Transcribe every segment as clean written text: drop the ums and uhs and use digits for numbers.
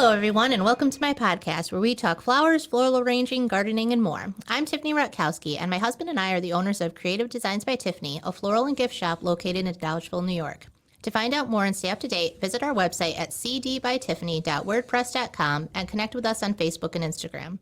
Hello, everyone, and welcome to my podcast where we talk flowers, floral arranging, gardening, and more. I'm Tiffany Rutkowski, and my husband and I are the owners of Creative Designs by Tiffany, a floral and gift shop located in Dallasville, New York. To find out more and stay up to date, visit our website at cdbytiffany.wordpress.com and connect with us on Facebook and Instagram.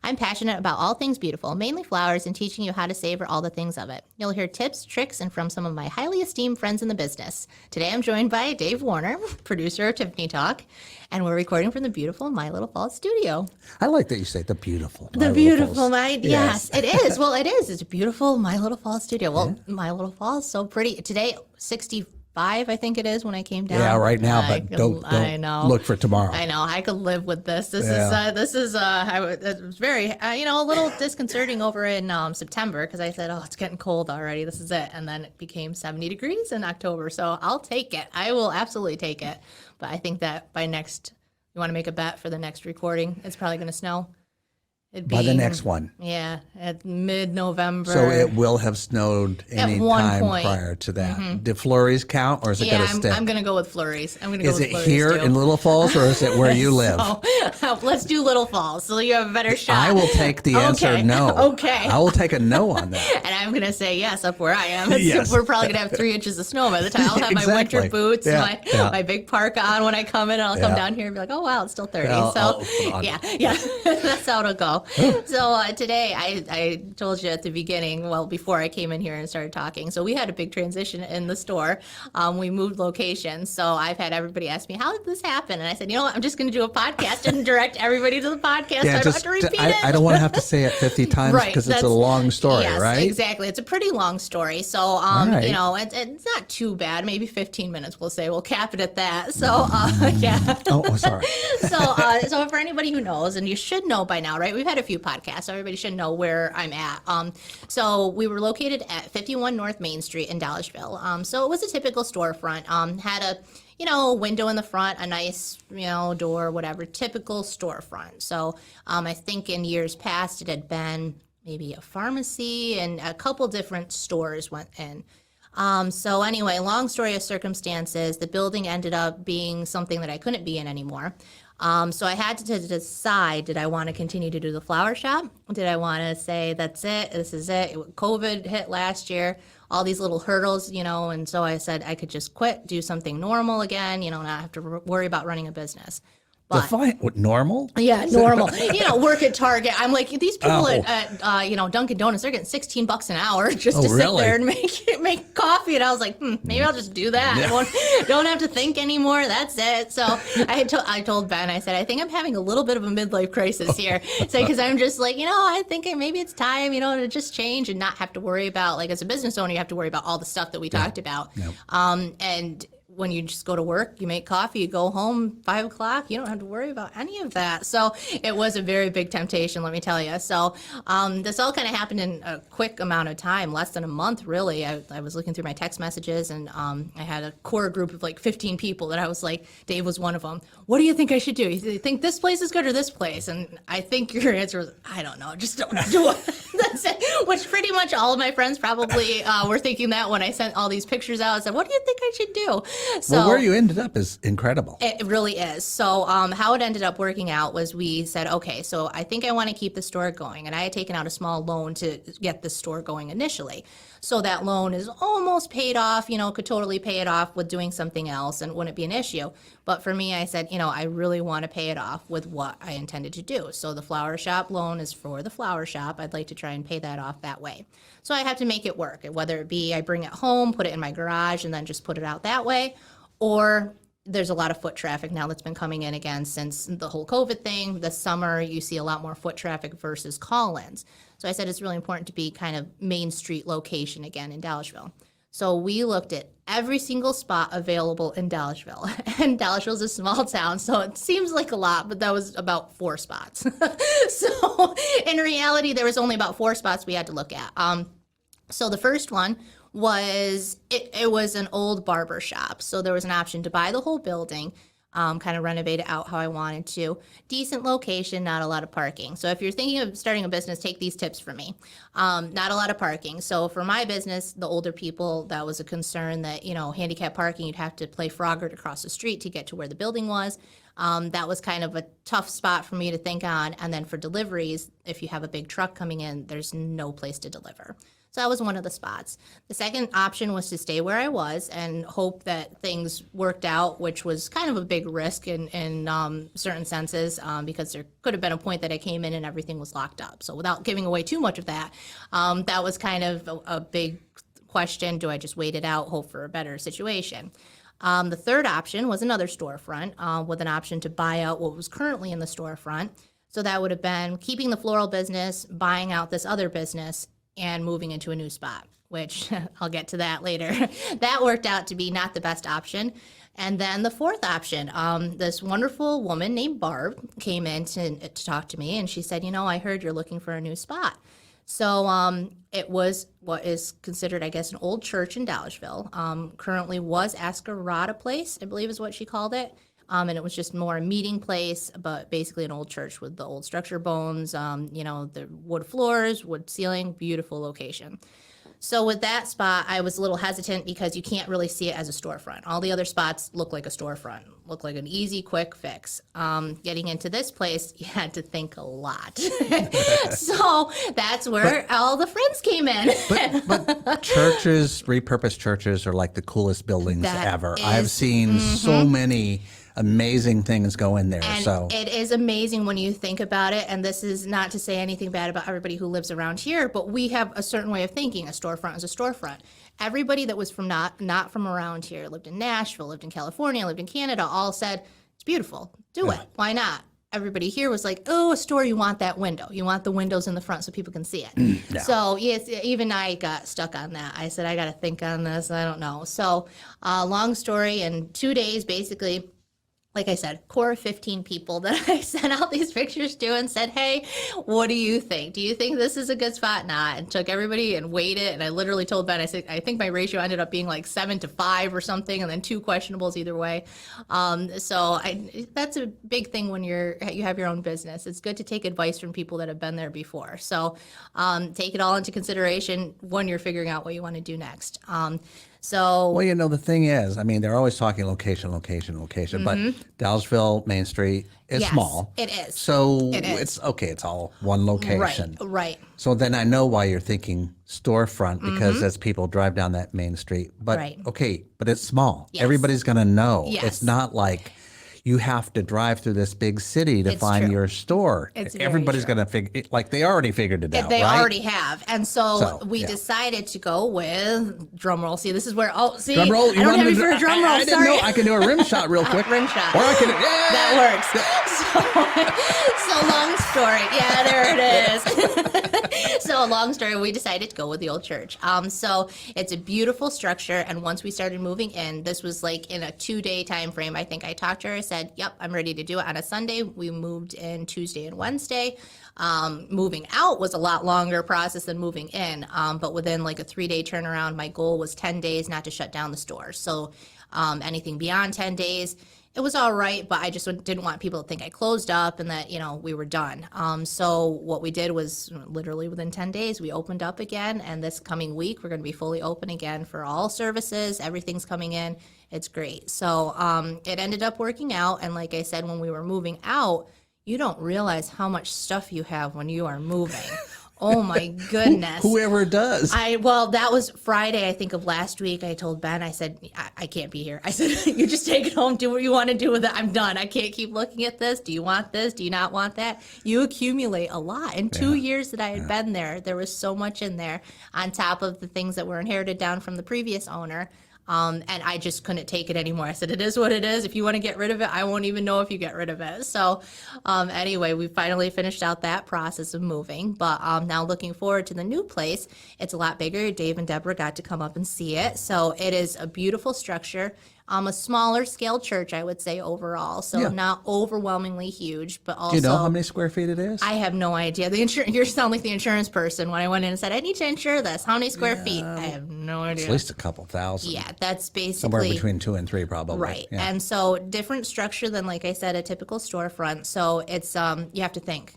I'm passionate about all things beautiful, mainly flowers, and teaching you how to savor all the things of it. You'll hear tips, tricks, and from some of my highly esteemed friends in the business. Today I'm joined by Dave Warner, producer of Tiffany Talk, and we're recording from the beautiful My Little Falls studio. I like that you say the beautiful. Yes, it is. Well, it is. It's a beautiful My Little Falls studio. Well, yeah. My Little Falls, so pretty. Today, 65, I think it is when I came down. Yeah, right now, but don't look for tomorrow. I know. I could live with this. It was very, a little disconcerting over in September because I said, oh, it's getting cold already. This is it. And then it became 70 degrees in October. So I'll take it. I will absolutely take it. But I think that you want to make a bet for the next recording, it's probably going to snow. By the next one. Yeah, at mid-November. So it will have snowed any time prior to that. Mm-hmm. Do flurries count, or is it going to stick? I'm going to go with flurries. Is it here in Little Falls, or is it where you live? Let's do Little Falls, so you have a better shot. I will take the answer no. Okay. I will take a no on that. And I'm going to say yes up where I am. Yes. We're probably going to have 3 inches of snow by the time. I'll have my winter boots, my big parka on when I come in, and I'll come down here and be like, oh, wow, it's still 30. Yeah, that's how it'll go. So today, I told you at the beginning, well, before I came in here and started talking, so we had a big transition in the store. We moved locations, so I've had everybody ask me, how did this happen? And I said, you know what, I'm just going to do a podcast and direct everybody to the podcast. Yeah, I don't have to repeat it. I don't want to have to say it 50 times because it's a long story, right? Yes, exactly. It's a pretty long story. So, it's not too bad. Maybe 15 minutes, we'll say. We'll cap it at that. So, yeah. Oh, sorry. So for anybody who knows, and you should know by now, right? We've had a few podcasts, so everybody should know where I'm at. So we were located at 51 North Main Street in Dallasville. So it was a typical storefront. Had a window in the front, a nice, door, whatever, typical storefront. So I think in years past it had been maybe a pharmacy and a couple different stores went in. So anyway, long story of circumstances, the building ended up being something that I couldn't be in anymore. So I had to decide, did I want to continue to do the flower shop? Did I want to say, that's it, this is it? COVID hit last year, all these little hurdles, and so I said I could just quit, do something normal again, not have to worry about running a business. Define what normal? Yeah, normal. Work at Target. I'm like, these people at Dunkin' Donuts, they're getting $16 an hour just to sit there and make coffee. And I was like, maybe I'll just do that. Yeah. Don't have to think anymore. That's it. So I told Ben, I said, I think I'm having a little bit of a midlife crisis here. So because I'm just like, I think maybe it's time, to just change and not have to worry about, like, as a business owner, you have to worry about all the stuff that we talked about. Yeah. And when you just go to work, you make coffee, you go home 5 o'clock, you don't have to worry about any of that. So it was a very big temptation, let me tell you. So this all kind of happened in a quick amount of time, less than a month, really. I was looking through my text messages, and I had a core group of like 15 people that I was like, Dave was one of them. What do you think I should do? You think this place is good or this place? And I think your answer was, I don't know, just don't do it. That's it. Which pretty much all of my friends probably were thinking that when I sent all these pictures out. I said, what do you think I should do? So where you ended up is incredible. It really is. So how it ended up working out was we said, okay, so I think I want to keep the store going. And I had taken out a small loan to get the store going initially. So that loan is almost paid off, could totally pay it off with doing something else and wouldn't be an issue. But for me, I said, I really want to pay it off with what I intended to do. So the flower shop loan is for the flower shop. I'd like to try and pay that off that way. So I have to make it work, whether it be I bring it home, put it in my garage, and then just put it out that way, or there's a lot of foot traffic now that's been coming in again since the whole COVID thing. This summer, you see a lot more foot traffic versus call-ins. So I said it's really important to be kind of Main Street location again in Dallasville. So we looked at every single spot available in Dallasville. And Dallasville's a small town, so it seems like a lot, but that was about 4 spots. So in reality, there was only about 4 spots we had to look at. So the first one was, it was an old barber shop. So there was an option to buy the whole building, kind of renovate it out how I wanted to. Decent location, not a lot of parking. So if you're thinking of starting a business, take these tips from me. Not a lot of parking. So for my business, the older people, that was a concern that, handicap parking, you'd have to play Frogger to cross the street to get to where the building was. That was kind of a tough spot for me to think on. And then for deliveries, if you have a big truck coming in, there's no place to deliver. So that was one of the spots. The second option was to stay where I was and hope that things worked out, which was kind of a big risk in certain senses, because there could have been a point that I came in and everything was locked up. So without giving away too much of that, that was kind of a big question. Do I just wait it out, hope for a better situation? The third option was another storefront with an option to buy out what was currently in the storefront. So that would have been keeping the floral business, buying out this other business, and moving into a new spot, which I'll get to that later. That worked out to be not the best option. And then the fourth option, this wonderful woman named Barb came in to talk to me, and she said, I heard you're looking for a new spot. So it was what is considered, I guess, an old church in Dallarsville. Currently was Ascarada Place, I believe is what she called it. And it was just more a meeting place, but basically an old church with the old structure bones, the wood floors, wood ceiling, beautiful location. So with that spot, I was a little hesitant because you can't really see it as a storefront. All the other spots look like a storefront, look like an easy, quick fix. Getting into this place, you had to think a lot. So that's where all the friends came in. But churches, repurposed churches are like the coolest buildings ever. I've seen so many amazing things go in there. And so it is amazing when you think about it. And this is not to say anything bad about everybody who lives around here, but we have a certain way of thinking. A storefront is a storefront. Everybody that was from not from around here, lived in Nashville, lived in California, lived in Canada, all said, it's beautiful. Do it. Why not? Everybody here was like, oh, a store, you want that window. You want the windows in the front so people can see it. Yeah. So yes, even I got stuck on that. I said, I got to think on this. I don't know. So long story, in 2 days, basically, like I said, core of 15 people that I sent out these pictures to and said, hey, what do you think? Do you think this is a good spot? Nah, and took everybody and weighed it. And I literally told Ben, I said, I think my ratio ended up being like 7-5 or something, and then 2 questionables either way. That's a big thing when you have your own business. It's good to take advice from people that have been there before. So take it all into consideration when you're figuring out what you want to do next. Well, the thing is, they're always talking location, but Dallasville, Main Street is small. It is. So it's okay. It's all one location. Right. So then I know why you're thinking storefront, because as people drive down that Main Street. But okay, but it's small. Yes. Everybody's going to know. Yes. It's not like you have to drive through this big city to find your store. Everybody's going to figure, like they already figured it out, They right? already have. And so we decided to go with, drum roll. See, this is where, drum roll. I don't have you for a drum roll, I didn't know. I can do a rim shot real quick. Rim shot. Or I can, That works. So long story. Yeah, there it is. So a long story, we decided to go with the old church. So it's a beautiful structure. And once we started moving in, this was like in a 2-day time frame. I think I talked to her, I said, yep, I'm ready to do it on a Sunday. We moved in Tuesday and Wednesday. Moving out was a lot longer process than moving in. But within like a 3-day turnaround, my goal was 10 days not to shut down the store. So anything beyond 10 days, it was all right, but I just didn't want people to think I closed up and that, we were done. So what we did was literally within 10 days, we opened up again. And this coming week, we're going to be fully open again for all services. Everything's coming in. It's great. So it ended up working out. And like I said, when we were moving out, you don't realize how much stuff you have when you are moving. Oh my goodness. Whoever does. That was Friday, I think, of last week. I told Ben, I said, I can't be here. I said, you just take it home, do what you want to do with it. I'm done. I can't keep looking at this. Do you want this? Do you not want that? You accumulate a lot. In 2 years that I had been there was so much in there on top of the things that were inherited down from the previous owner. And I just couldn't take it anymore. I said, it is what it is. If you want to get rid of it, I won't even know if you get rid of it. So anyway, we finally finished out that process of moving. But now looking forward to the new place, it's a lot bigger. Dave and Deborah got to come up and see it. So it is a beautiful structure. A smaller scale church, I would say, overall. So not overwhelmingly huge, but also... Do you know how many square feet it is? I have no idea. You sound like the insurance person when I went in and said, I need to insure this. How many square feet? I have no idea. At least a couple thousand. Yeah, that's basically... Somewhere between 2 and 3, probably. Right. Yeah. And so different structure than, like I said, a typical storefront. So it's, you have to think.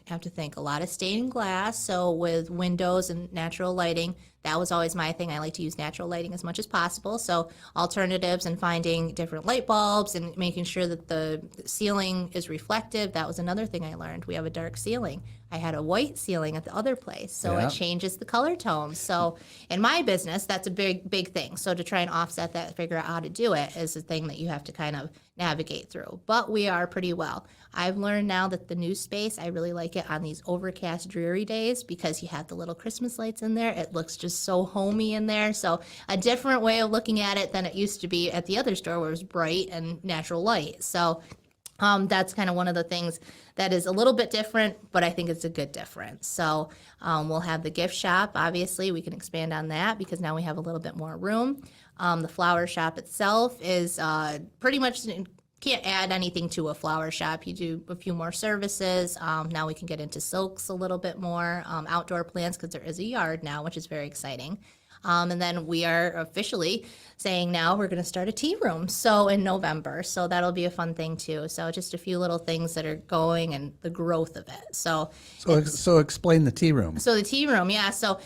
A lot of stained glass, so with windows and natural lighting. that was always my thing. I like to use natural lighting as much as possible. So alternatives and finding different light bulbs and making sure that the ceiling is reflective. That was another thing I learned. We have a dark ceiling. I had a white ceiling at the other place, so Yeah. it changes the color tones. So in my business, that's a big thing. So to try and offset that, figure out how to do it is a thing that you have to kind of navigate through. But we are pretty well. I've learned now that the new space, I really like it on these overcast, dreary days because you have the little Christmas lights in there. It looks just so homey in there. So a different way of looking at it than it used to be at the other store where it was bright and natural light. So that's kind of one of the things that is a little bit different, but I think it's a good difference. So we'll have the gift shop. Obviously, we can expand on that because now we have a little bit more room. The flower shop itself is pretty much can't add anything to a flower shop. You do a few more services. Now we can get into silks a little bit more, outdoor plants because there is a yard now, which is very exciting. And then we are officially saying now we're going to start a tea room. So in November. So that'll be a fun thing too. So just a few little things that are going and the growth of it. So explain the tea room. So the tea room, yeah. So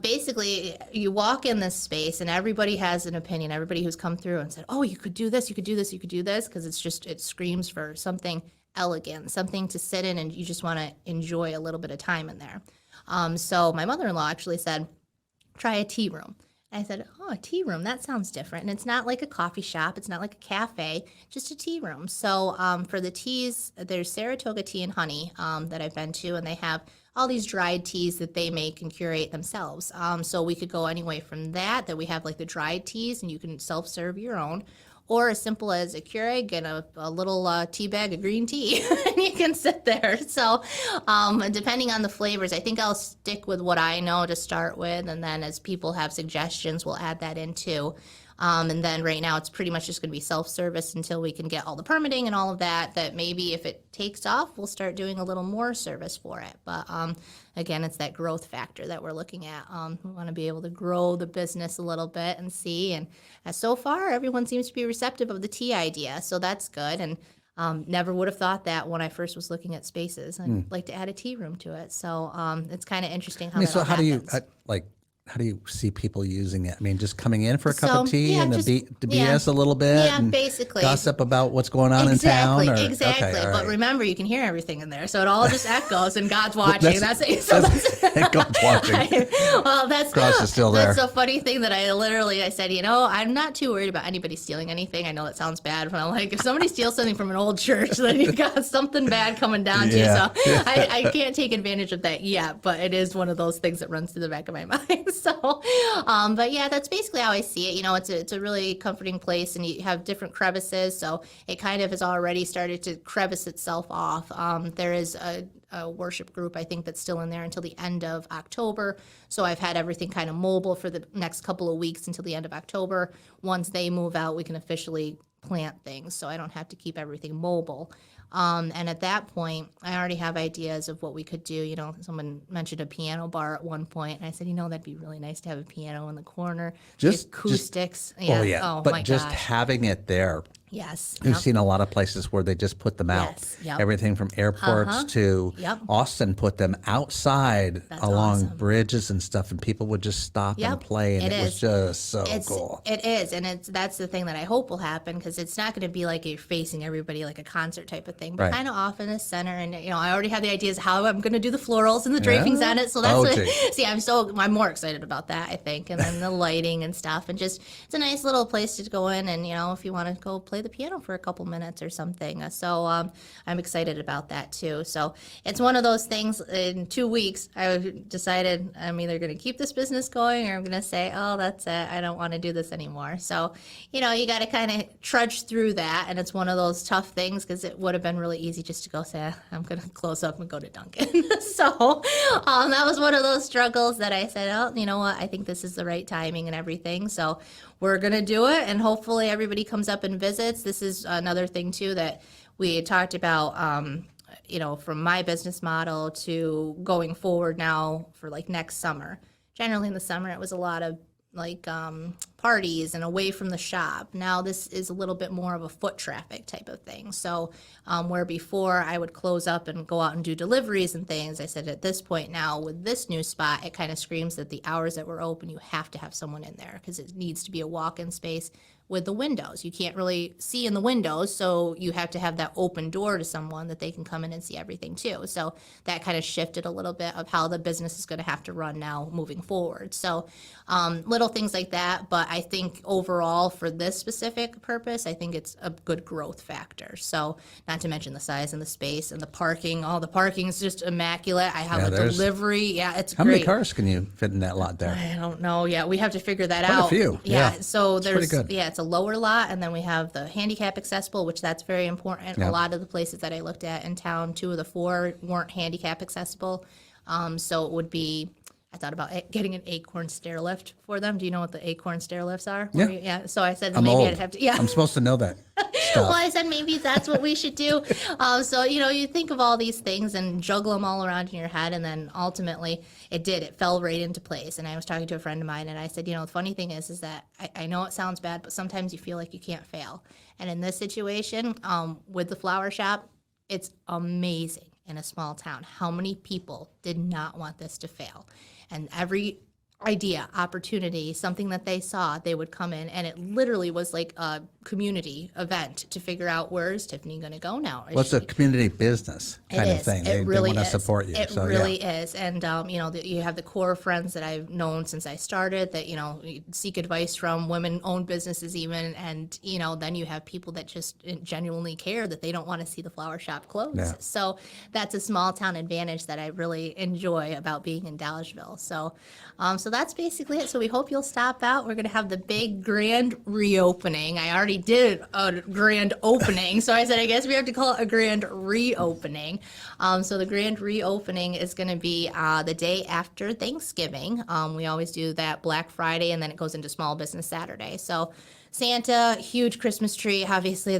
basically, you walk in this space, and everybody has an opinion. Everybody who's come through and said, "Oh, you could do this, you could do this, you could do this," because it screams for something elegant, something to sit in, and you just want to enjoy a little bit of time in there. So my mother-in-law actually said, "Try a tea room." I said, "Oh, a tea room, that sounds different." And it's not like a coffee shop. It's not like a cafe, just a tea room. So for the teas, there's Saratoga Tea and Honey that I've been to, and they have all these dried teas that they make and curate themselves. So we could go anyway from that we have like the dried teas, and you can self-serve your own. Or as simple as a Keurig and a little tea bag of green tea, and you can sit there. So depending on the flavors, I think I'll stick with what I know to start with, and then as people have suggestions, we'll add that in too. And then right now it's pretty much just going to be self-service until we can get all the permitting and all of that, that maybe if it takes off, we'll start doing a little more service for it. But again, it's that growth factor that we're looking at. We want to be able to grow the business a little bit and see. And so far, everyone seems to be receptive of the tea idea. So that's good. And never would have thought that when I first was looking at spaces. I'd like to add a tea room to it. So it's kind of interesting how that all happens. How do you see people using it? I mean, just coming in for a cup So, of tea yeah, and just- to BS a little bit Yeah, and basically. gossip about what's going on in town? Or, Exactly. Okay, all But right. remember, you can hear everything in there, so it all just echoes, and God's watching. That's God's watching. Well, that's Cross is still there. That's a funny thing that I said, I'm not too worried about anybody stealing anything. I know that sounds bad, but I'm like, if somebody steals something from an old church, then you got something bad coming down to you. Yeah. So I can't take advantage of that yet, but it is one of those things that runs through the back of my mind. So, but yeah, that's basically how I see it. It's a really comforting place, and you have different crevices, so it kind of has already started to crevice itself off. There is a worship group, I think, that's still in there until the end of October. So I've had everything kind of mobile for the next couple of weeks until the end of October. Once they move out, we can officially plant things, so I don't have to keep everything mobile. And at that point, I already have ideas of what we could do. Someone mentioned a piano bar at one point, and I said, that'd be really nice to have a piano in the corner. Just- acoustics. Oh, my but just gosh. having it there. Yes. We've Yep. seen a lot of places where they just put them out. Yes, yep. Everything from airports to Yep. Austin put them outside That's along awesome. bridges and stuff, and people would just stop and Yep, play, and it it was is. just so cool. It is, and that's the thing that I hope will happen, because it's not going to be like you're facing everybody like a concert type of thing, but Right. kind of off in the center. And I already have the ideas how I'm going to do the florals and the drapings on it. So that's Oh, what, gee. see, I'm more excited about that, I think, and then the lighting and stuff, and just it's a nice little place to go in, and if you want to go play the piano for a couple minutes or something. So I'm excited about that too. So it's one of those things. In 2 weeks, I decided I'm either going to keep this business going, or I'm going to say, oh, that's it, I don't want to do this anymore. So you got to kind of trudge through that, and it's one of those tough things, because it would have been really easy just to go say, I'm going to close up and go to Dunkin'. So that was one of those struggles that I said, oh, you know what, I think this is the right timing and everything. So we're going to do it, and hopefully everybody comes up and visits. This is another thing too that we had talked about, from my business model to going forward now for like next summer. Generally in the summer, it was a lot of like parties and away from the shop. Now this is a little bit more of a foot traffic type of thing. So where before I would close up and go out and do deliveries and things, I said at this point now with this new spot, it kind of screams that the hours that we're open, you have to have someone in there because it needs to be a walk-in space with the windows. You can't really see in the windows, so you have to have that open door to someone that they can come in and see everything too. So that kind of shifted a little bit of how the business is going to have to run now moving forward. So little things like that, but I think overall for this specific purpose, I think it's a good growth factor. So not to mention the size and the space and the parking. All the parking is just immaculate. I have a delivery. Yeah, it's How great. many cars can you fit in that lot there? I don't know. Yeah, we have to figure that Quite out. a few. Yeah. So It's there's pretty good. it's a lower lot, and then we have the handicap accessible, which that's very important. Yeah. A lot of the places that I looked at in town, 2 of the 4 weren't handicap accessible. So it would be. I thought about getting an acorn stair lift for them. Do you know what the acorn stair lifts are? Yeah. Yeah. So I said I'm maybe old. I'd have to. Yeah. I'm supposed to know that stuff. Well, I said maybe that's what we should do. So, you think of all these things and juggle them all around in your head. And then ultimately it did. It fell right into place. And I was talking to a friend of mine and I said, the funny thing is that I know it sounds bad, but sometimes you feel like you can't fail. And in this situation, with the flower shop, it's amazing in a small town how many people did not want this to fail. And every idea, opportunity, something that they saw, they would come in, and it literally was like a community event to figure out where is Tiffany going to go now. Well, it's a community business kind of thing. It really they want is. to support you. It So, really is. And, you have the core friends that I've known since I started that, you seek advice from women-owned businesses even. And, then you have people that just genuinely care that they don't want to see the flower shop close. Yeah. So that's a small town advantage that I really enjoy about being in Dallasville. So that's basically it. So we hope you'll stop out. We're going to have the big grand reopening. I already did a grand opening. So I said, I guess we have to call it a grand reopening. So the grand reopening is going to be the day after Thanksgiving. We always do that Black Friday, and then it goes into Small Business Saturday. So Santa, huge Christmas tree. Obviously,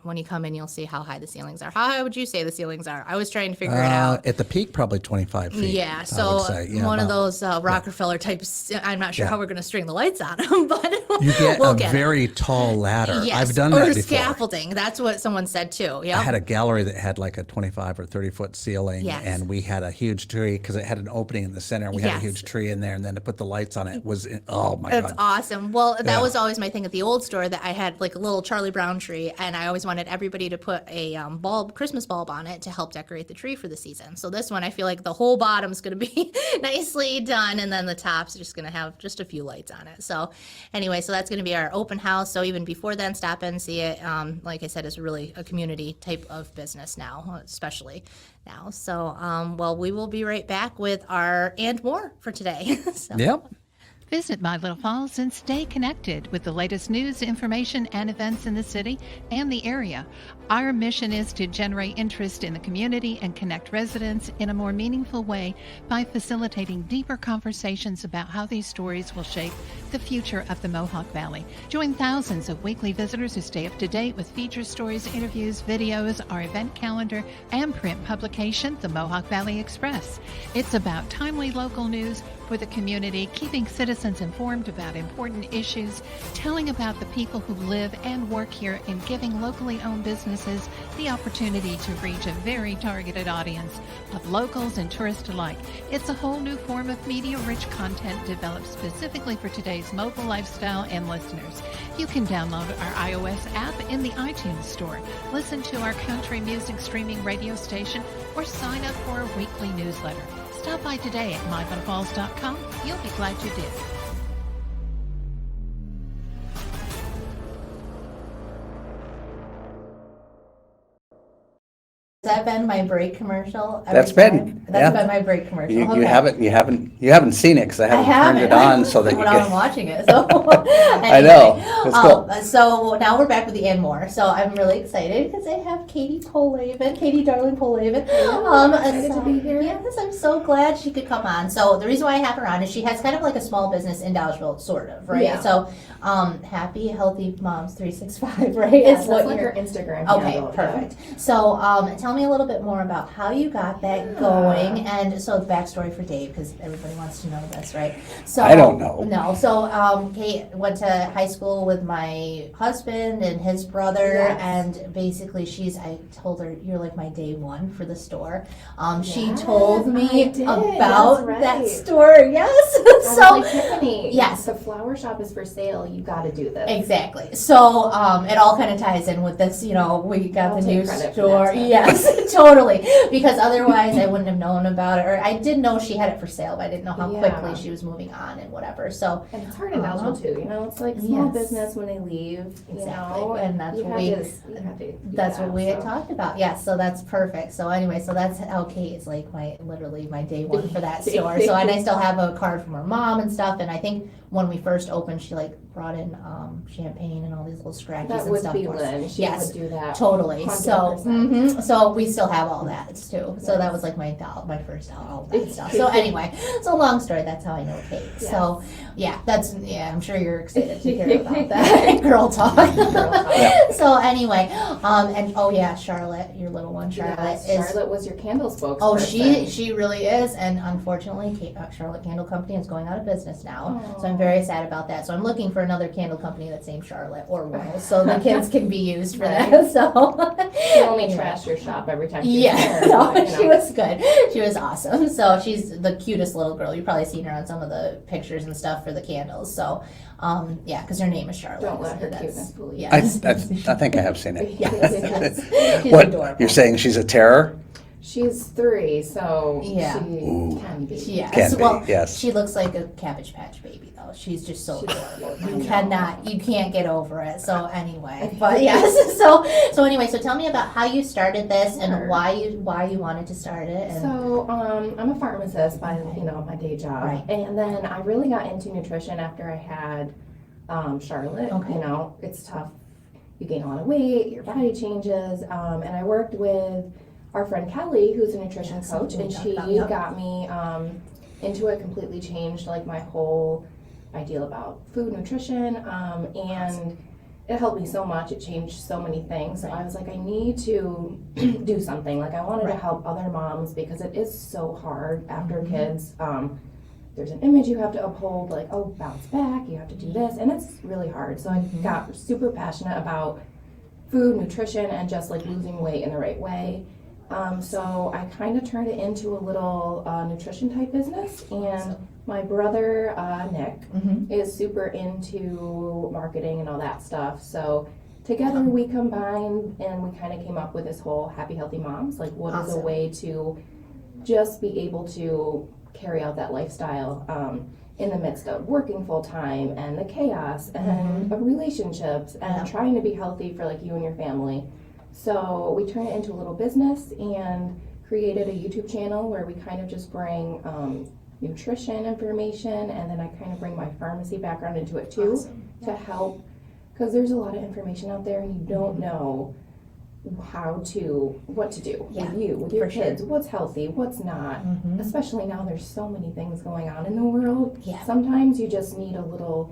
when you come in, you'll see how high the ceilings are. How high would you say the ceilings are? I was trying to figure it out. At the peak, probably 25 feet. Yeah, I so would say. Yeah, one of about- those Rockefeller types. I'm not sure Yeah. how we're going to string the lights on them, but You get we'll a get it. very tall ladder. Yes, I've done or that before. scaffolding. That's what someone said too. Yeah. I had a gallery that had like a 25 or 30 foot ceiling, Yes. and we had a huge tree because it had an opening in the center. And we had a Yes. huge tree in there, and then to put the lights on it was oh my That's god. awesome. Well, that Yeah. was always my thing at the old store, that I had like a little Charlie Brown tree, and I always wanted everybody to put a Christmas bulb on it to help decorate the tree for the season. So this one, I feel like the whole bottom's going to be nicely done, and then the top's just going to have just a few lights on it. So anyway, so that's going to be our open house. So even before then, stop in, see it. Like I said, it's really a community type of business now, especially now. So, we will be right back with our and more for today. So. Yep. Visit My Little Falls and stay connected with the latest news, information, and events in the city and the area. Our mission is to generate interest in the community and connect residents in a more meaningful way by facilitating deeper conversations about how these stories will shape the future of the Mohawk Valley. Join thousands of weekly visitors who stay up to date with feature stories, interviews, videos, our event calendar, and print publication, the Mohawk Valley Express. It's about timely local news for the community, keeping citizens informed about important issues, telling about the people who live and work here, and giving locally owned businesses the opportunity to reach a very targeted audience of locals and tourists alike. It's a whole new form of media-rich content developed specifically for today's mobile lifestyle and listeners. You can download our iOS app in the iTunes store, listen to our country music streaming radio station, or sign up for a weekly newsletter. Stop by today at mylittlefalls.com. You'll be glad you did. Has that been my break commercial? That's been my break commercial. You Okay. haven't seen it because I haven't turned it on so that you when I'm can. watching it. So I know. It's cool. So now we're back with the and more. So I'm really excited because I have Katie Darling Polavin. Excited to be here. Yes, I'm so glad she could come on. So the reason why I have her on is she has kind of like a small business in Dallasville, sort of, right? Yeah. So Happy Healthy Moms 365, right? Yes, Is that's what like your her Instagram Okay, handle, perfect. So tell me a little little bit more about how you got that going, and so the backstory for Dave, because everybody wants to know this, right? So I don't know. No, so Kate went to high school with my husband and his brother, Yes. and basically I told her, you're like my day one for the store. She told me I did. about That's that right. store, yes. I was So like, Tiffany, yes. the flower shop is for sale. You got to do this. exactly. So it all kind of ties in with this, we got I'll the take new credit for store. that, too. Yes, totally. Because otherwise I wouldn't have known about it. Or I did know she had it for sale, but I didn't know how Yeah. quickly she was moving on and whatever. So And it's hard to know too, it's like small Yes. business when they leave, Exactly. And that's you what have we- to- you have to do that's what that, we had so. talked about. Yes, so that's perfect. So anyway, so that's how Kate is like literally my day one for that store. So and I still have a card from her mom and stuff. And I think when we first opened, she brought in champagne and all these little scratchies That and would stuff be for us. Lynn. She Yes. would do that. Totally. So, 100%. so we still have all that too. So that was like my first doll, all that stuff. So anyway, so long story. That's how I know Kate. Yes. So I'm sure you're excited to hear about that girl talk. Girl talk. So anyway, and oh yeah, Charlotte, your little one, Charlotte Yes, is. Charlotte was your candle spokesperson. Oh, she really is, and unfortunately, Charlotte Candle Company is going out of business now. Oh. So I'm very sad about that. So I'm looking for another candle company that's named Charlotte or Will, so the kids can be used for that. So She only trashed your shop every time she was yeah, there. no, but, she was good. She was awesome. So she's the cutest little girl. You've probably seen her on some of the pictures and stuff for the candles. So because her name is Charlotte. Don't let her That's- cuteness fool you. Yes. I think I have seen it. Yes. She's What, adorable. you're saying she's a terror? She's 3, so Yeah. she Ooh. can be. Yes. Can be, Well, yes. she looks like a Cabbage Patch baby, though. She's just so She's adorable. adorable. You can't get over it. So anyway, but yes. So anyway, so tell me about how you started this and Sure. why you wanted to start it. And So I'm a pharmacist by my day job, Right. and then I really got into nutrition after I had Charlotte. Okay. It's tough. You gain a lot of weight, your body changes, and I worked with our friend Kelly, who's a nutrition Yes, coach, we and talked she about that. got me into it. Completely changed my whole idea about food, nutrition, and it helped me so much. It changed so many things. So I was like, I need to do something. I wanted to Right. help other moms because it is so hard after Mhm. kids. There's an image you have to uphold, bounce back, you have to do this, and it's really hard. So I Mhm. got super passionate about food, nutrition, and just losing weight in the right way. So I kind of turned it into a little nutrition type business, and my brother Nick Mhm. is super into marketing and all that stuff. So together we combined and we kind of came up with this whole Happy Healthy Moms. What is a Awesome. way to just be able to carry out that lifestyle in the midst of working full time and the chaos and of relationships and Yeah. trying to be healthy for you and your family. So we turned it into a little business and created a YouTube channel where we kind of just bring nutrition information, and then I kind of bring my pharmacy background into it too Awesome. to help, because there's a lot of information out there and you don't know what to do Yeah, with your for sure. kids, what's healthy, what's not. Mhm. Especially now there's so many things going on in the world. Yeah. Sometimes you just need a little,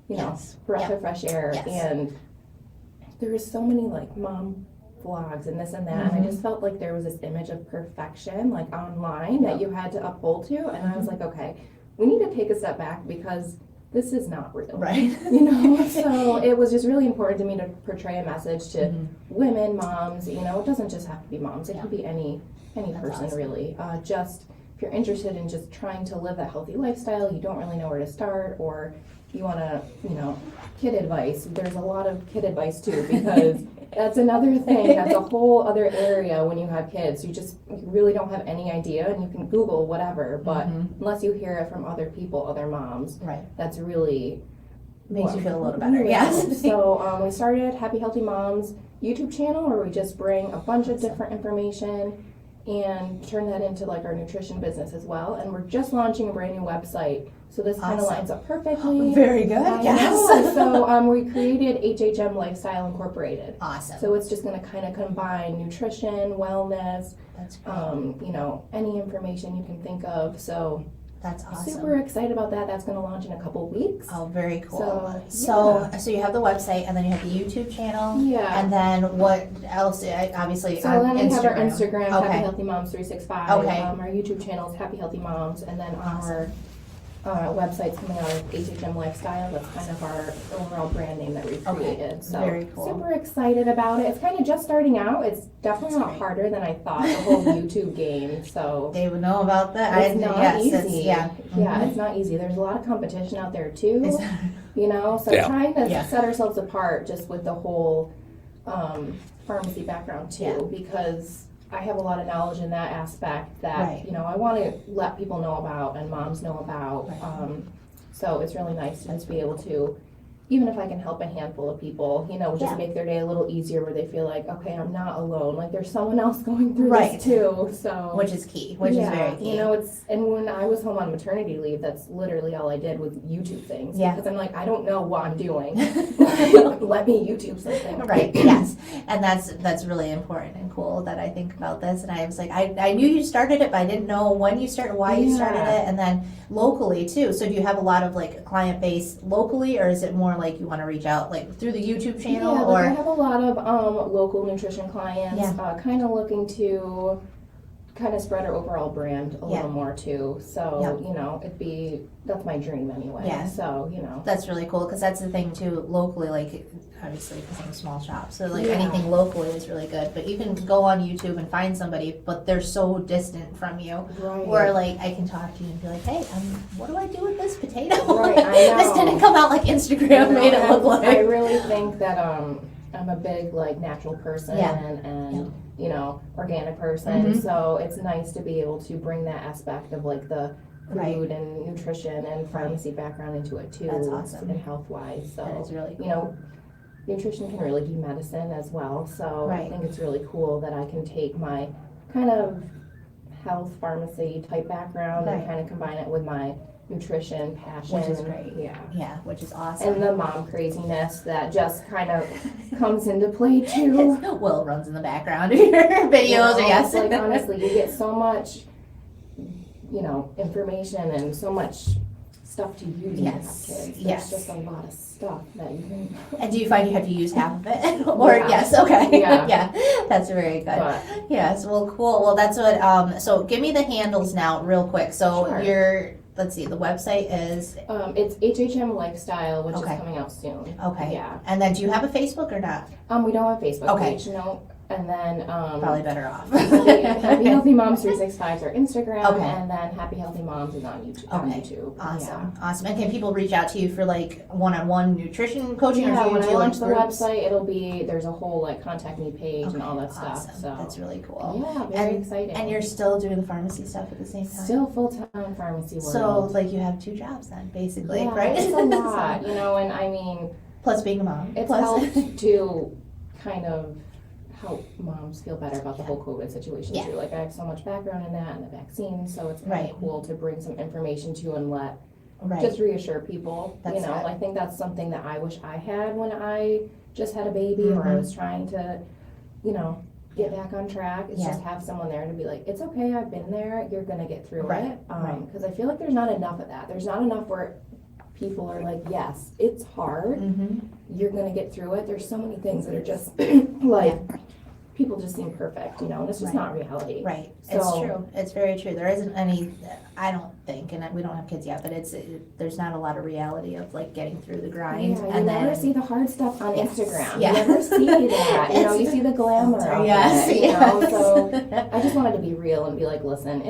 Yes. breath Yep. of fresh air. Yes. And there is so many mom vlogs and this and that, and I just felt like there was this image of perfection online that you had to uphold to, and I was like, okay, we need to take a step back because this is not real. Right. So it was just really important to me to portray a message to women, moms. It doesn't just have to be moms. It Yeah. could be any person awesome. really. Just if you're interested in just trying to live that healthy lifestyle, you don't really know where to start, or you want to, kid advice. There's a lot of kid advice too, because that's another thing. That's a whole other area when you have kids. You really don't have any idea, and you can Google whatever, but unless you hear it from other people, other moms, Right. that's really Makes you feel a little better. really Yes. helps. So we started Happy Healthy Moms YouTube channel where we just bring a bunch of different information and turn that into our nutrition business as well. And we're just launching a brand new website. So this kind of Awesome. lines up perfectly. Very good. I Yes. know. So we created HHM Lifestyle Incorporated. Awesome. So it's just going to kind of combine nutrition, wellness, That's great. any information you can think of. So That's awesome. Super excited about that. That's going to launch in a couple weeks. Oh, very cool. So, So you have the website, and then you have the YouTube channel. Yeah. And then what else? Obviously, So on then we have our Instagram, Okay. Happy Healthy Moms 365. Okay. Our YouTube channel is Happy Healthy Moms, and then our website's coming out of HHM Lifestyle. That's kind of our overall brand name that we've created. So Very cool. super excited about it. It's kind of just starting out. It's definitely not harder than I thought, the whole YouTube game. So They would know about that. it's not easy. Yeah. It's not easy. There's a lot of competition out there too. It's- You know, so Yeah. trying to Yeah. set ourselves apart just with the whole pharmacy background too, Yeah. because I have a lot of knowledge in that aspect that, Right. you know, I want to let people know about and moms know about. Right. So it's really nice to just be able to, even if I can help a handful of people, you know, just Yeah. make their day a little easier where they feel like, okay, I'm not alone. Like there's someone else going through Right. this too. So Which is key. Which is very key. you know, and when I was home on maternity leave, that's literally all I did was YouTube things. Yeah. Because I'm like, I don't know what I'm doing. Let me YouTube something. Right, yes. And that's really important and cool that I think about this. And I was like, I knew you started it, but I didn't know when you started, why you started Yeah. it, and then locally too. So do you have a lot of like client base locally, or is it more like you want to reach out like through the YouTube channel? Yeah, or like I have a lot of local nutrition clients, Yeah. kind of looking to kind of spread our overall brand a Yeah. little more too. So, Yeah. you know, that's my dream anyway. Yeah. So, you know. That's really cool because that's the thing too. Locally, like obviously because I'm a small shop, so like Yeah. anything locally is really good. But you can go on YouTube and find somebody, but they're so distant from you. Right. Or like I can talk to you and be like, hey, what do I do with this potato? Right, I This know. didn't come out like Instagram made it look like. I really think that I'm a big like natural person Yeah. and you know, organic person. Mhm. So it's nice to be able to bring that aspect of like the food Right. and nutrition and pharmacy background into it too. That's awesome. And health wise. So That is really cool. you know, nutrition can really be medicine as well. So Right. I think it's really cool that I can take my kind of health pharmacy type background Right. and kind of combine it with my nutrition passion. Which is great. Yeah. Yeah, which is awesome. And the mom craziness that just kind of comes into play too. Will runs in the background of your videos, You know, yes. Like honestly, you get so much, you know, information and so much stuff to use when you have Yes, kids. yes. There's just a lot of stuff that you can. And do you find you have to use half of it? Or Yeah. yes, okay. Yeah. Yeah, that's very good. But Yes, well, cool. Well, that's what, so give me the handles now real quick. So Sure. let's see, the website is, it's HHM Lifestyle, which Okay. is coming out soon. okay. Yeah. And then do you have a Facebook or not? We don't have a Facebook Okay. page, no. And then Probably better off. Happy Healthy Moms 365 is our Instagram, Okay. and then Happy Healthy Moms is on YouTube. On Okay. YouTube. Awesome, awesome. And can people reach out to you for like one-on-one nutrition coaching? Yeah, or do when you I do launch the like groups? website, there's a whole like contact me page and all that Awesome. stuff. So That's really cool. yeah, very And- exciting. And you're still doing the pharmacy stuff at the same time? still full-time pharmacy world. So like you have 2 jobs then, basically, yeah, right? it's a lot, you know. And I mean, Plus being a mom. it's Plus helped to kind of help moms feel better about the whole COVID situation Yeah. too. Like I have so much background in that and the vaccine, so it's kind Right. of cool to bring some information to and let Right. just reassure people. That's you know, it. I think that's something that I wish I had when I just had a baby or I Mhm. was trying to, you know, get back on track. It's Yeah. just have someone there to be like, it's okay, I've been there, you're gonna get through Right, it. right. Because I feel like there's not enough of that. There's not enough where people are like, yes, it's hard, Mm-hmm. you're gonna get through it. There's so many things that are just like, people just seem perfect, you know, and it's just Right. not reality. Right. It's So- true. It's very true. There isn't any, I don't think, and we don't have kids yet, but there's not a lot of reality of like getting through the grind. Yeah, you and never then, see the hard stuff on Yes. Instagram. Yeah. You never see that. You know, you It's- see the glamour of Yes, it, you know. yes. So I just wanted to be real and be like, listen,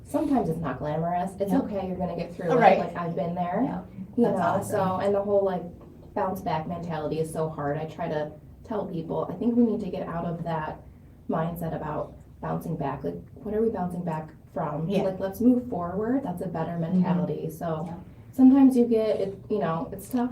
sometimes it's not glamorous. It's Yeah. okay, you're gonna get through Right. it. Like I've been there. Yeah. You That's know, awesome. so and the whole like bounce back mentality is so hard. I try to tell people, I think we need to get out of that mindset about bouncing back. Like, what are we bouncing back from? Yeah. Like, let's move forward. That's a better mentality. So Yeah. sometimes you get it, you know, it's tough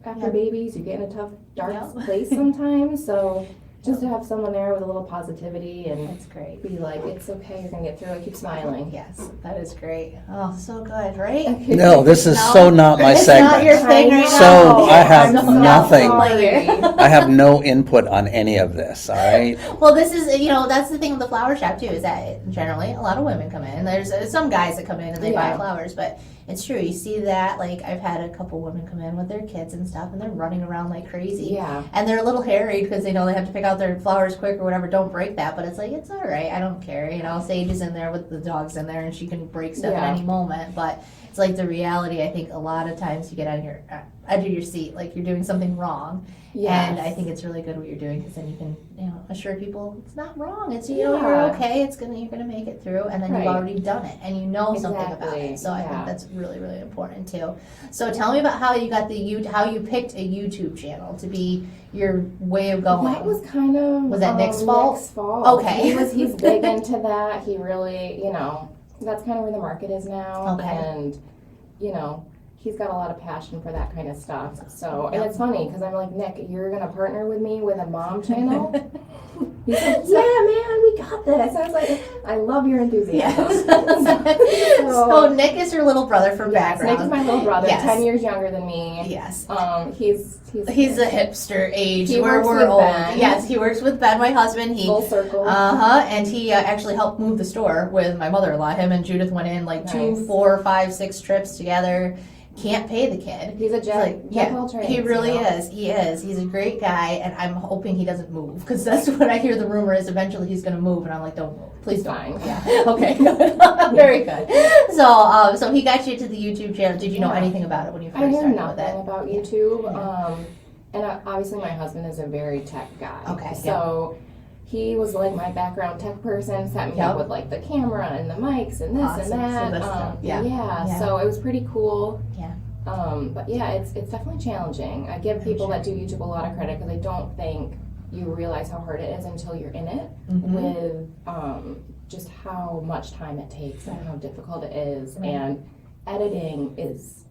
after Yeah. babies. You get in a tough, dark Yeah. place sometimes. So just to have someone there with a little positivity and It's great. be like, it's okay, you're gonna get through it. Keep smiling. Yes, that is great. Oh, so good, right? No, this is No. so not my It's segment. not your thing right I now. So I have I'm so nothing. sorry. I I have no input on any of this, all right? Well, this is, that's the thing with the flower shop too, is that generally a lot of women come in. There's some guys that come in and they buy flowers, but it's true. You see that, like, I've had a couple women come in with their kids and stuff, and they're running around like crazy. Yeah. And they're a little harried because they know they have to pick out their flowers quick or whatever. Don't break that, but it's like, it's all right. I don't care. Sage is in there with the dogs in there, and she can break stuff at any moment. But it's like the reality. I think a lot of times you get out of your seat, like you're doing something wrong. Yes. And I think it's really good what you're doing, because then you can, assure people it's not wrong. It's you're okay. You're gonna make it through, and then you've already done it, and you know something about it. So I think that's really, really important too. So tell me about how you got how you picked a YouTube channel to be your way of going. That was kind of that Nick's fault? Nick's fault. Okay. He's big into that. He really, that's kind of where the market is now. Okay. And he's got a lot of passion for that kind of stuff. So, and it's funny because I'm like, Nick, you're going to partner with me with a mom channel? He's like, yeah, man, we got this. I was like, I love your enthusiasm. So Nick is your little brother from background. Nick is my little brother, Yes. 10 years younger than me. Yes. He's a hipster age. He We're works with old. Ben. Yes, he works with Ben, my husband. He full circle. and he actually helped move the store with my mother-in-law. Him and Judith went in like 2, 4, 5, 6 trips together. Can't pay the kid. He's a jack well trained. He really is. He is. He's a great guy, and I'm hoping he doesn't move, because that's what I hear. The rumor is eventually he's going to move, and I'm like, don't move, please don't. Fine. Yeah. Okay. Good. Very good. So he got you to the YouTube channel. Did you know anything about it when you first started with it? I knew nothing about YouTube. And obviously my husband is a very tech guy. Okay. So he was like my background tech person, set me up with like the camera and the mics and this and that. So so it was pretty cool. Yeah. But yeah, it's definitely challenging. I give people that do YouTube a lot of credit because I don't think you realize how hard it is until you're in it with just how much time it takes and how difficult it is. And editing is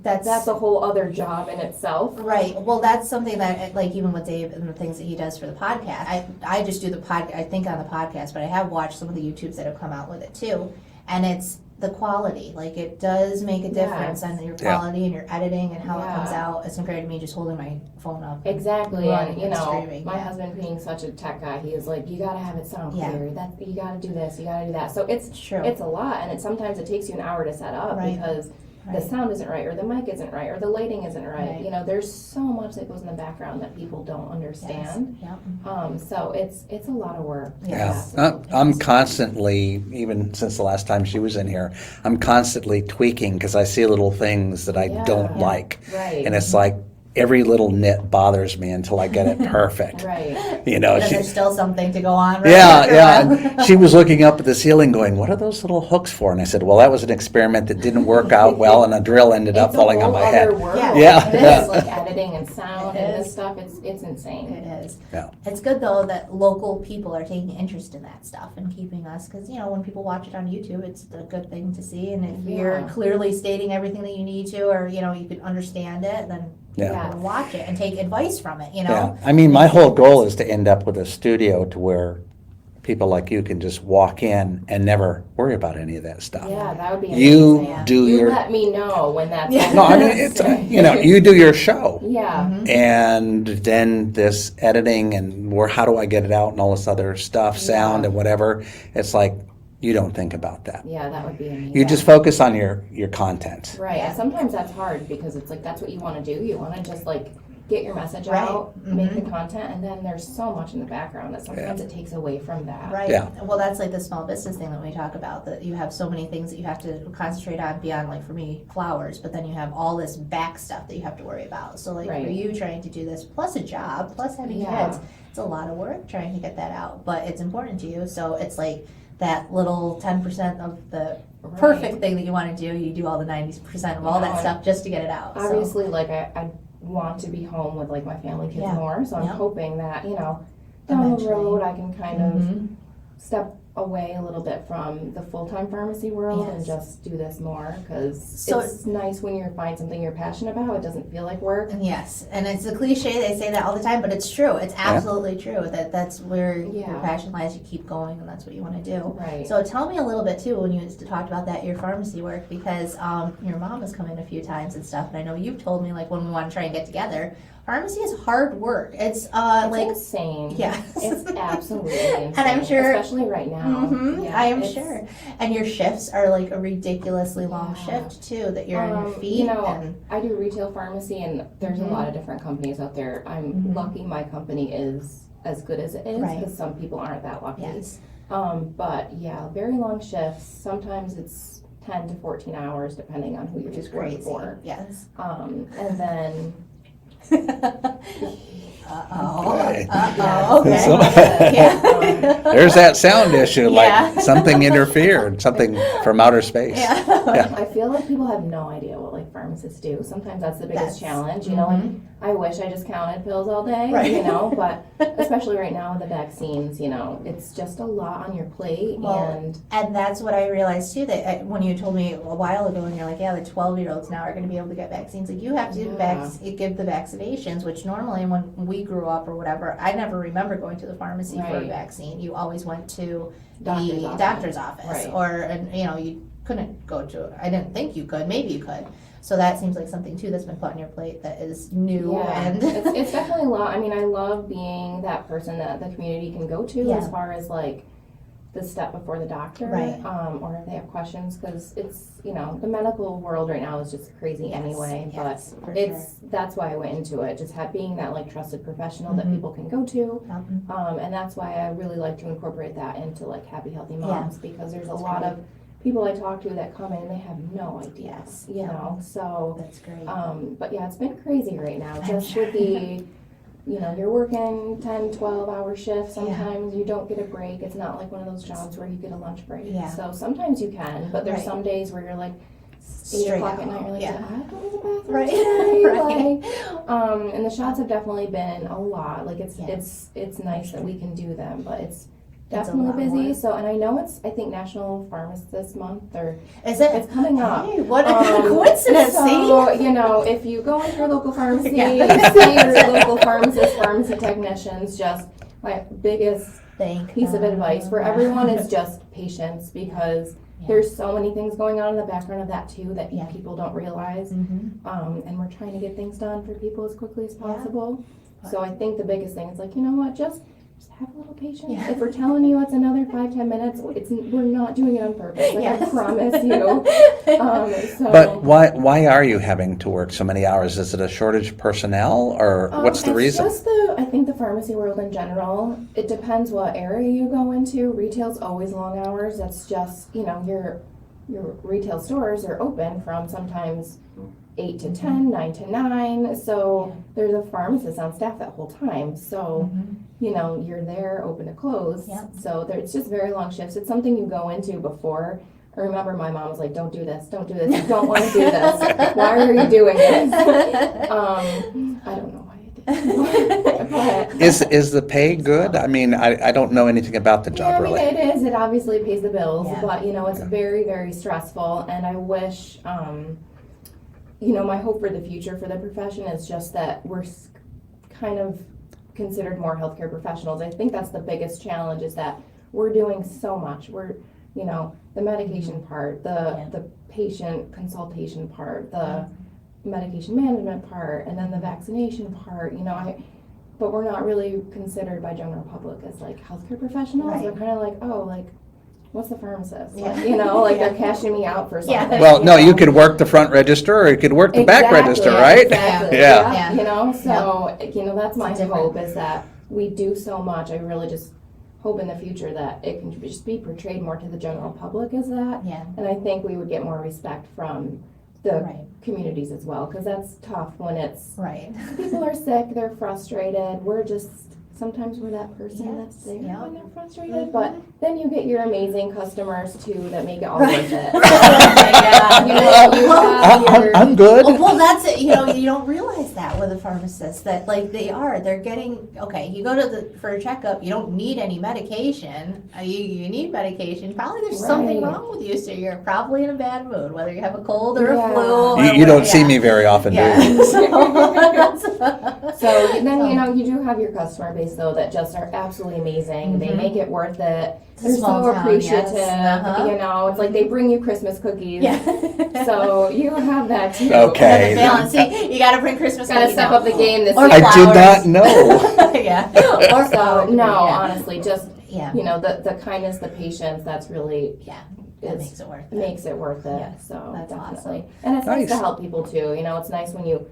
that's a whole other job in itself. Right. Well, that's something that, like, even with Dave and the things that he does for the podcast, I just do the I think on the podcast, but I have watched some of the YouTubes that have come out with it too, and it's the quality. Like, it does make a difference on your quality and your editing and how it comes out as compared to me just holding my phone up. Exactly. And streaming. my husband being such a tech guy, he is like, you gotta have it sound clear. That you gotta do this, you gotta do that. So it's true. It's a lot, and sometimes it takes you an hour to set up because the sound isn't right, or the mic isn't right, or the lighting isn't right. There's so much that goes in the background that people don't understand. Yes. So it's a lot of work. I'm constantly, even since the last time she was in here, I'm constantly tweaking because I see little things that I don't like. Right. And it's like, every little nit bothers me until I get it perfect. Right. There's still something to go on. Right? And she was looking up at the ceiling going, what are those little hooks for? And I said, well, that was an experiment that didn't work out well, and a drill ended up falling on my head. It is, like editing and sound and this stuff. It's insane. It is. Yeah. It's good, though, that local people are taking interest in that stuff and keeping us, because, when people watch it on YouTube, it's a good thing to see. And if you're clearly stating everything that you need to, or, you can understand it, then watch it and take advice from it, Yeah, I mean, my whole goal is to end up with a studio to where people like you can just walk in and never worry about any of that stuff. Yeah, that would be amazing. You let me know when that's No, I mean, it's you do your show. Yeah. And then this editing and how do I get it out and all this other stuff, sound and whatever. It's like, you don't think about that. Yeah, that would be amazing. You just focus on your content. Right. And sometimes that's hard because it's like that's what you want to do. You want to just like get your message out, make the content, and then there's so much in the background that sometimes it takes away from that. Right. Yeah. Well, that's like the small business thing that we talk about, that you have so many things that you have to concentrate on beyond, like, for me, flowers, but then you have all this back stuff that you have to worry about. So, like, for you trying to do this, plus a job, plus having kids, it's a lot of work trying to get that out, but it's important to you. So it's like that little 10% of the perfect thing that you want to do, you do all the 90% of all that stuff just to get it out. Obviously, like, I want to be home with, like, my family, kids more, so I'm hoping that, down the road I can kind of step away a little bit from the full-time pharmacy world and just do this more, because it's nice when you find something you're passionate about. It doesn't feel like work. Yes, and it's a cliche, they say that all the time, but it's true. It's absolutely true that's where your passion lies. You keep going, and that's what you want to do. Right. So tell me a little bit too, when you talked about that, your pharmacy work, because your mom has come in a few times and stuff, and I know you've told me, like, when we want to try and get together, pharmacy is hard work. It's It's like insane. yeah. It's absolutely insane. And I'm sure- especially right now. Yeah, I am it's- sure. And your shifts are like a ridiculously long shift too, that you're on your feet. You know, and I do retail pharmacy, and there's a lot of different companies out there. I'm lucky my company is as good as it is, Right. because some people aren't that lucky. yes. But yeah, very long shifts. Sometimes it's 10 to 14 hours, depending on who you're Which is working crazy. for. Yes. And then Okay. Okay. So- Yeah. There's that sound issue, Yeah. like something interfered, something from outer space. Yeah. I feel like people have no idea what like pharmacists do. Sometimes that's the biggest That's- challenge. You know, like I wish I just counted pills all day. Right. You know, but especially right now with the vaccines, you know, it's just a lot on your plate. Well, and that's what I realized too, that when you told me a while ago, and you're like, yeah, the 12-year-olds now are going to be able to get vaccines. Like, you have to give the vaccinations, which normally when we grew up or whatever, I never remember going to the pharmacy for a Right. vaccine. You always went to Doctor's the office. doctor's office, Right. or, and you know, you couldn't go to, I didn't think you could, maybe you could. So that seems like something too that's been put on your plate that is new. Yeah, And it's definitely a lot. I mean, I love being that person that the community can go to Yeah. as far as like the step before the doctor, Right. or if they have questions, because it's, you know, the medical world right now is just crazy Yes, anyway. yes, for But that's why I went into it, just being that like trusted professional that people can go to, and that's why I really like to incorporate that into like Happy Healthy Moms, because there's a lot of people I talk to that come in and they have no idea, Yes. you know. So that's great. but yeah, it's been crazy right now, just sure. with the, you know, you're working 10, 12-hour shifts. Sometimes you don't get a break. It's not like one of those jobs where you get a lunch break. Yeah. So sometimes you can, but there's Right. some days where you're like, 8 Straight o'clock out. at night, you're like, Yeah. did I go to the bathroom Right. today? Right. And the shots have definitely been a lot. Like it's Yeah. it's nice that we can do them, but it's a definitely lot busy. more. So, and I know I think National Pharmacist Month, or Is it? it's coming up. Hey, what a coincidence, So, see? you know, if you go into your local pharmacy, Yeah. you see your local pharmacist, pharmacy technicians, just my biggest piece of advice for everyone is just patience, because there's so many things going on in the background of that too that people don't realize. And we're trying to get things done for people as quickly as possible. So I think the biggest thing is like, you know what, just have a little patience. Yeah. If we're telling you it's another 5-10 minutes, we're not doing it on purpose. Like, I Yes. promise you. So, But why are you having to work so many hours? Is it a shortage of personnel, or what's the reason? It's just I think the pharmacy world in general, it depends what area you go into. Retail's always long hours. That's just, you know, your retail stores are open from sometimes 8 to 10, 9 to 9. So there's a pharmacist on staff that whole time. So, you know, you're there open to close. Yeah. So it's just very long shifts. It's something you go into before. I remember my mom was like, don't do this, don't do this, you don't want to do this. Why are you doing this? I don't know why I did. Is the pay good? I mean, I don't know anything about the Yeah, job I mean, really. it is. It obviously pays the bills, Yeah. but, you know, it's very, very stressful. And I wish, you know, my hope for the future for the profession is just that we're kind of considered more healthcare professionals. I think that's the biggest challenge, is that we're doing so much. We're, you know, the medication part, the patient consultation part, the medication management part, and then the vaccination part, you know, but we're not really considered by general public as like healthcare professionals. Right. They're kind of like, oh, like, what's the pharmacist? Yeah. Like, you know, like Yeah. they're cashing me out for Yeah. something. Well, no, know? you could work the front register, or you could work the back register, right? Exactly. Yeah. Yeah. You know, so you know, that's my It's different. hope, is that we do so much. I really just hope in the future that it can just be portrayed more to the general public as that. Yeah. And I think we would get more respect from the Right. communities as well, because that's tough when it's Right. people are sick, they're frustrated. Sometimes we're that person that's there Yeah. when they're frustrated, but then you get your amazing customers too that make it all worth it. Yeah. You know, you have your- I'm good. Oh, well, that's it. You know, you don't realize that with a pharmacist, that like they're getting, okay, you go for a checkup, you don't need any medication. You need medication. Probably there's something Right. wrong with you, so you're probably in a bad mood, whether you have a cold or a Yeah. flu. Or You don't see yeah. me very often, do Yeah. you? So, So then, you do have your customer base, though, that just are absolutely amazing. They make it worth it. They're small so town, appreciative. yes. It's like they bring you Christmas cookies. Yeah. So you have that too. Okay. Balance. See, you got to bring Christmas Gotta cookies step now. up the game this Or year. I did flowers. not know. Yeah. Or So flowers. no, Yeah. honestly, just Yeah. the kindness, the patience. That's really Yeah. That it's- makes it worth it. makes it worth it. Yeah, So that's definitely, awesome. and it's nice to Nice. help people too. It's nice when you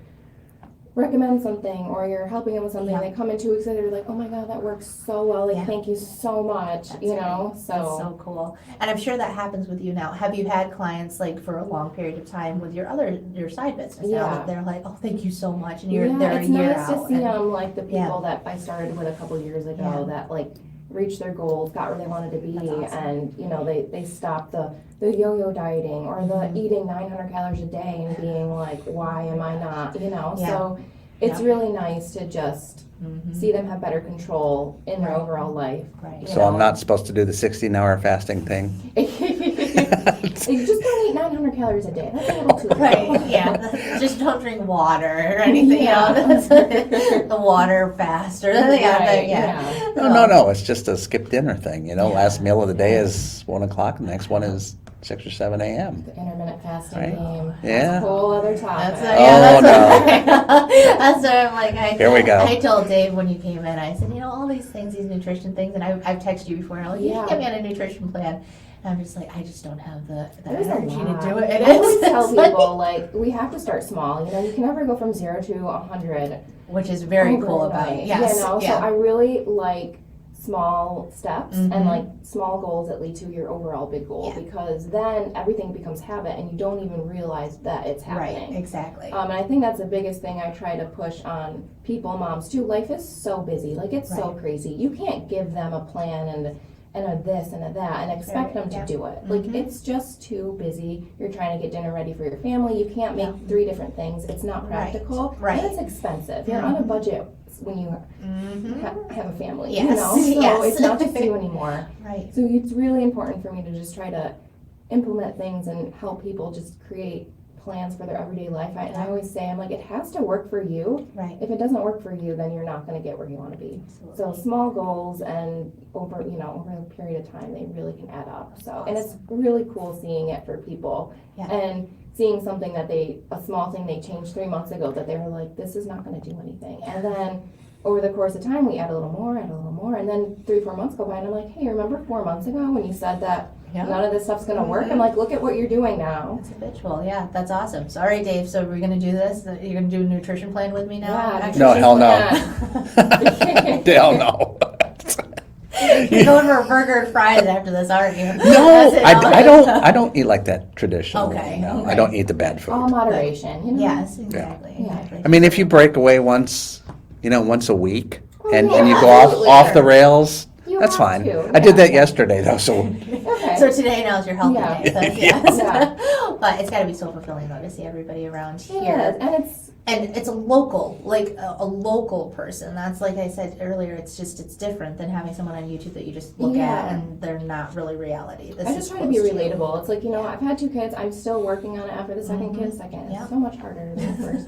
recommend something or you're helping them with something. Yeah. They come in 2 weeks later, like, oh my god, that works so well. Like, Yeah. thank you so much. That's So That's so cool. And I'm sure that happens with you now. Have you had clients like for a long period of time with your side business now Yeah. that they're like, oh, thank you so much, and they're a it's year nice out. to see and- them, like the people Yeah. that I started with a couple years ago Yeah. that like reached their goals, got where they wanted to be, That's awesome. and they stopped the yo-yo dieting or the Mhm. eating 900 calories a day and being like, why am I not? Yeah. So it's Yeah. really nice to just Mhm. see them have better control in their Right. overall life. Right. So I'm not supposed to do the 16-hour fasting thing. You just don't eat 900 calories a day. That's a little too Right, yeah. Just don't drink water or anything, Yeah. That's the water fast or Right, yeah. No. It's just a skip dinner thing. Yeah. Last meal of the day is 1 o'clock. The next one is 6 or 7 a.m. The intermittent fasting Right. game. Yeah. That's a whole other topic. That's no. that's what I'm like. Here we go. I told Dave when you came in, I said, all these things, these nutrition things, and I've texted you before, and I'm like, you Yeah. can get me on a nutrition plan. And I'm just like, I just don't have the There's a energy to lot. do it. It I always is. tell It's like- people, like, we have to start small. You can never go from 0 to 100. Which is very cool about it. overnight. Yes. So Yeah. I really like small steps Mhm. and like small goals that lead to your overall big goal, Yeah. because then everything becomes habit and you don't even realize that it's happening. Right, exactly. And I think that's the biggest thing I try to push on people, moms too. Life is so busy, like it's so Right. crazy. You can't give them a plan and a this and a that and expect them to Yeah. do it. Like Mhm. it's just too busy. You're trying to get dinner ready for your family. You can't make Yeah. 3 different things. It's not Right. practical. Right. And it's expensive. You're on a budget when you Mhm. have a family. Yes. So Yes. it's not just you anymore. Right. So it's really important for me to just try to implement things and help people just create plans for their everyday life. And I always say, I'm like, it has to work for you. Right. If it doesn't work for you, then you're not going to get where you want to be. So Absolutely. small goals and over a period of time, they really can add up. So, and it's really cool seeing it for people Yeah. and seeing something that a small thing they changed 3 months ago that they were like, this is not going to do anything. And then over the course of time, we add a little more, and then 3-4 months go by and I'm like, hey, remember 4 months ago when you said that Yeah. none of this stuff's going to work? I'm like, look at what you're doing now. It's habitual. Yeah, that's awesome. So, all right, Dave. So we're gonna do this. You're gonna do a nutrition plan with me now. Yeah, No, hell no. nutrition Hell no. You're going for a burger and fries after this, aren't you? No, That's it. I don't eat like that traditionally. Okay, No, okay. I don't eat the bad food. All moderation, Yes, exactly. Yeah. Exactly. I mean, if you break away once a week, Oh, and yeah, you go absolutely. off the rails, You that's have fine. to, I did yeah. that yesterday though, so Okay. So today now is your healthy Yeah. day. So, Yes. yes. But it's got to be so fulfilling though to see everybody around here. Yeah, and it's And it's a local, like a local person. That's like I said earlier. It's different than having someone on YouTube that you just look at Yeah. and they're not really reality. This I is just try to be close relatable. It's like, I've had 2 kids. I'm still working on it after the second Mhm. kid. Second Yeah. is so much harder than the first.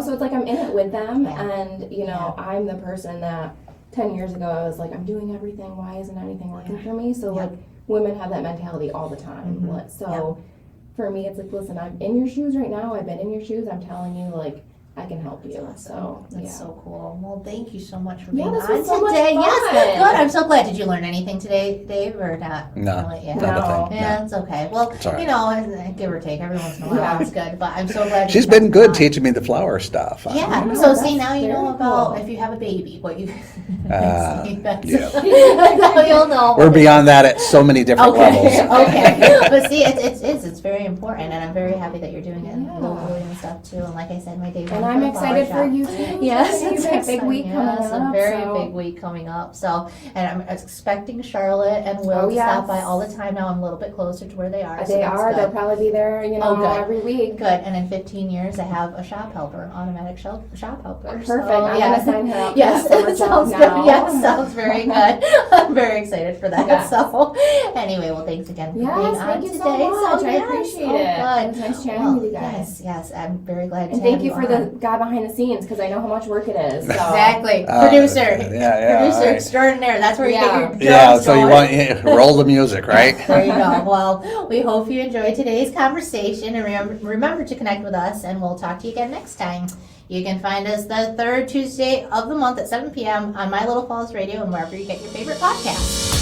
So it's like I'm in it with them, Yeah. and Yeah. I'm the person that 10 years ago I was like, I'm doing everything. Why isn't anything working Yeah. for me? So Yeah. like women have that mentality all the time. Mhm. So for me, it's like, listen, I'm in your shoes right now. I've been in your shoes. I'm telling you, like, I can help you. That's So awesome. That's yeah. so cool. Well, thank you so much for Yeah, being this on was so much today. fun. Yes, good. I'm so glad. Did you learn anything today, Dave, or not? no, Really? Yeah. not a No. thing. Yeah, No. it's okay. Well, It's all right. give or take, every once in a while, Yeah. it's good. But I'm so glad She's you been took good time. teaching me the flower stuff. Yeah. know, So that's see, now you know very about cool. if you have a baby, what you. Uh, See, that's- yeah. That's how you'll know. We're beyond that at so many different levels. Okay. But see, it's very important, and I'm very happy that you're doing it Yeah. locally and stuff too. And like I said, my day. And I'm excited for you too. Yes, it's a big exciting. week coming Yes, up. a very so. big week coming up. So, and I'm expecting Charlotte and Will Oh, to yes. stop by all the time now. I'm a little bit closer to where they are. so They that's are. good. They'll probably be there, Oh, good. every week. Good, and in 15 years, I have a shop helper, an automatic shop helper. Perfect. So, I'm yeah. gonna sign her up. for Yes, that summer it job sounds now. good. Yes, sounds very good. I'm very excited for that. Yeah. So, anyway, well, thanks again for being Yes, on thank you today. so much. I yes, appreciate oh, it. good. It was nice chatting Well, with you guys. Yes, I'm very glad to And have thank you for the on. guy behind the scenes, because I know how much work it is. So. Exactly. Producer Producer extraordinaire. That's where you get your drums Yeah, so you going. want roll the music, right? There you go. Well, we hope you enjoyed today's conversation, and remember to connect with us, and we'll talk to you again next time. You can find us the third Tuesday of the month at 7 p.m. on My Little Falls Radio and wherever you get your favorite podcasts.